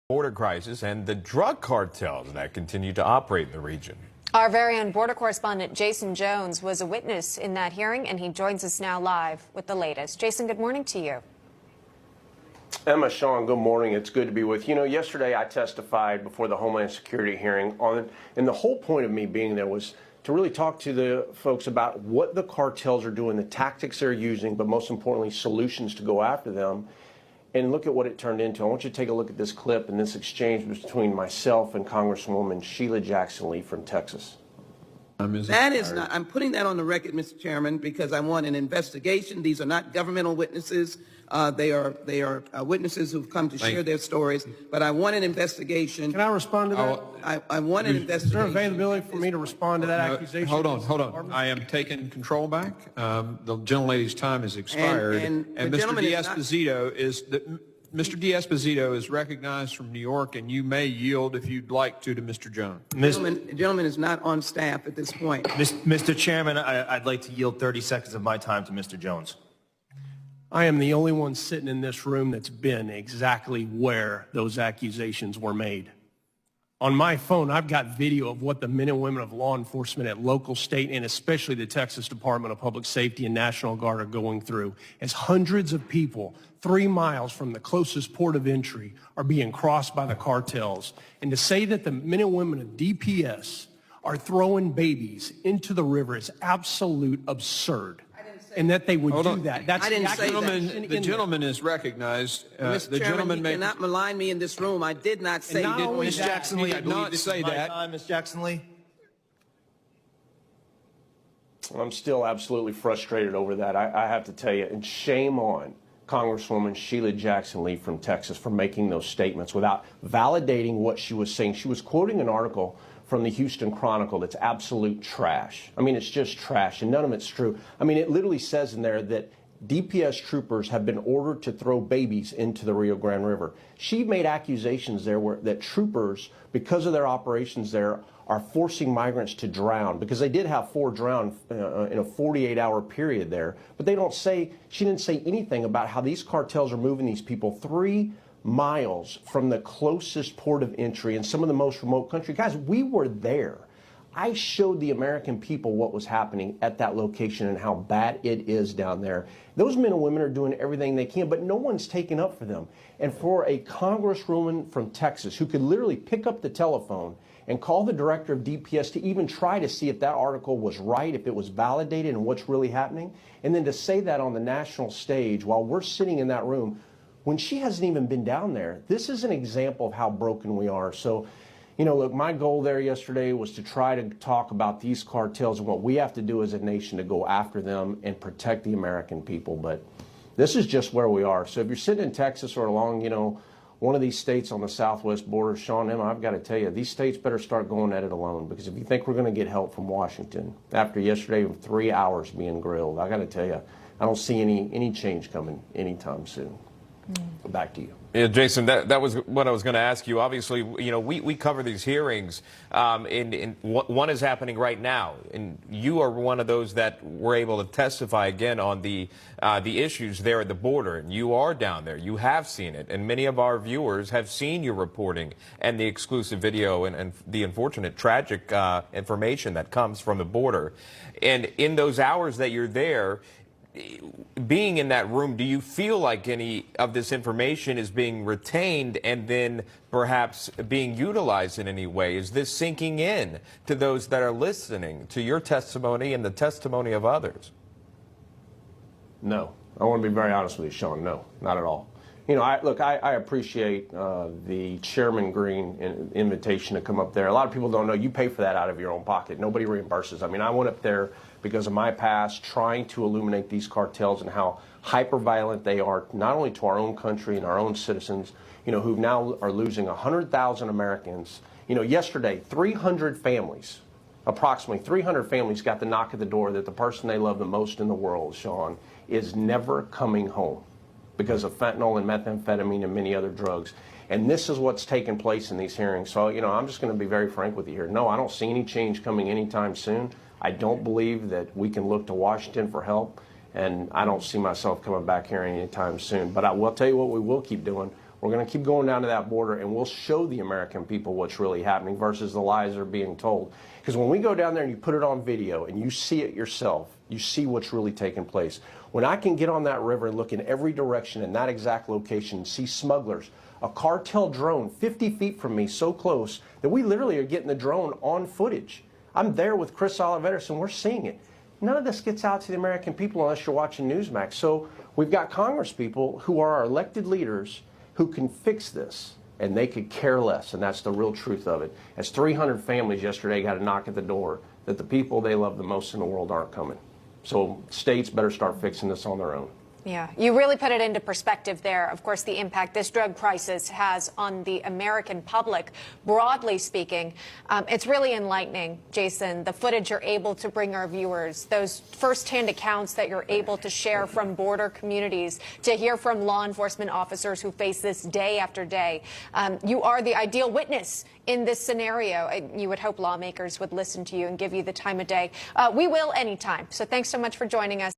Border crisis and the drug cartels that continue to operate in the region. Our very own border correspondent Jason Jones was a witness in that hearing, and he joins us now live with the latest. Jason, good morning to you. Emma, Sean, good morning. It's good to be with you. You know, yesterday I testified before the Homeland Security hearing and the whole point of me being there was to really talk to the folks about what the cartels are doing, the tactics they're using, but most importantly, solutions to go after them. And look at what it turned into. I want you to take a look at this clip and this exchange between myself and Congresswoman Sheila Jackson Lee from Texas. That is not, I'm putting that on the record, Mr. Chairman, because I want an investigation. These are not governmental witnesses. They are witnesses who've come to share their stories, but I want an investigation. Can I respond to that? I want an investigation. Is there availability for me to respond to that accusation? Hold on. I am taking control back. The gentlelady's time has expired. And Mr. D'Esposito is recognized from New York, and you may yield if you'd like to Mr. Jones. The gentleman is not on staff at this point. Mr. Chairman, I'd like to yield 30 seconds of my time to Mr. Jones. I am the only one sitting in this room that's been exactly where those accusations were made. On my phone, I've got video of what the men and women of law enforcement at local, state, and especially the Texas Department of Public Safety and National Guard are going through as hundreds of people 3 miles from the closest port of entry are being crossed by the cartels. And to say that the men and women of DPS are throwing babies into the river is absolute absurd. And that they would do that. That's I didn't say that. The gentleman is recognized. Mr. Chairman, you cannot malign me in this room. I did not say that. Ms. Jackson Lee, I did not believe this say is my that. time, Ms. Jackson Lee. I'm still absolutely frustrated over that. I have to tell you, and shame on Congresswoman Sheila Jackson Lee from Texas for making those statements without validating what she was saying. She was quoting an article from the Houston Chronicle that's absolute trash. I mean, it's just trash, and none of it's true. I mean, it literally says in there that DPS troopers have been ordered to throw babies into the Rio Grande River. She made accusations there that troopers, because of their operations there, are forcing migrants to drown, because they did have 4 drown in a 48-hour period there. But she didn't say anything about how these cartels are moving these people 3 miles from the closest port of entry in some of the most remote country. Guys, we were there. I showed the American people what was happening at that location and how bad it is down there. Those men and women are doing everything they can, but no one's taking up for them. And for a congresswoman from Texas who could literally pick up the telephone and call the director of DPS to even try to see if that article was right, if it was validated and what's really happening, and then to say that on the national stage while we're sitting in that room when she hasn't even been down there, this is an example of how broken we are. So, you know, look, my goal there yesterday was to try to talk about these cartels and what we have to do as a nation to go after them and protect the American people. But this is just where we are. So if you're sitting in Texas or along, you know, one of these states on the southwest border, Sean, Emma, I've got to tell you, these states better start going at it alone, because if you think we're going to get help from Washington after yesterday 3 hours being grilled, I got to tell you, I don't see any change coming anytime soon. Back to you. Yeah, Jason, that was what I was going to ask you. Obviously, you know, we cover these hearings, and one is happening right now, and you are one of those that were able to testify again on the issues there at the border, and you are down there. You have seen it, and many of our viewers have seen your reporting and the exclusive video and the unfortunate, tragic information that comes from the border. And in those hours that you're there, being in that room, do you feel like any of this information is being retained and then perhaps being utilized in any way? Is this sinking in to those that are listening to your testimony and the testimony of others? No. I want to be very honest with you, Sean. No, not at all. You know, I appreciate the Chairman Green invitation to come up there. A lot of people don't know you pay for that out of your own pocket. Nobody reimburses. I mean, I went up there because of my past trying to illuminate these cartels and how hyper-violent they are, not only to our own country and our own citizens, you know, who now are losing 100,000 Americans. You know, yesterday, 300 families, approximately 300 families got the knock at the door that the person they love the most in the world, Sean, is never coming home because of fentanyl and methamphetamine and many other drugs. And this is what's taking place in these hearings. So, you know, I'm just going to be very frank with you here. No, I don't see any change coming anytime soon. I don't believe that we can look to Washington for help, and I don't see myself coming back here anytime soon. But I will tell you what we will keep doing. We're going to keep going down to that border, and we'll show the American people what's really happening versus the lies that are being told. Because when we go down there and you put it on video and you see it yourself, you see what's really taking place. When I can get on that river and look in every direction in that exact location and see smugglers, a cartel drone 50 feet from me so close that we literally are getting the drone on footage. I'm there with Chris Oliveris and we're seeing it. None of this gets out to the American people unless you're watching Newsmax. So we've got Congress people who are our elected leaders who can fix this, and they could care less, and that's the real truth of it. As 300 families yesterday got a knock at the door that the people they love the most in the world aren't coming. So states better start fixing this on their own. Yeah, you really put it into perspective there. Of course, the impact this drug crisis has on the American public, broadly speaking. It's really enlightening, Jason, the footage you're able to bring our viewers, those firsthand accounts that you're able to share from border communities, to hear from law enforcement officers who face this day after day. You are the ideal witness in this scenario. You would hope lawmakers would listen to you and give you the time of day. We will anytime. So thanks so much for joining us.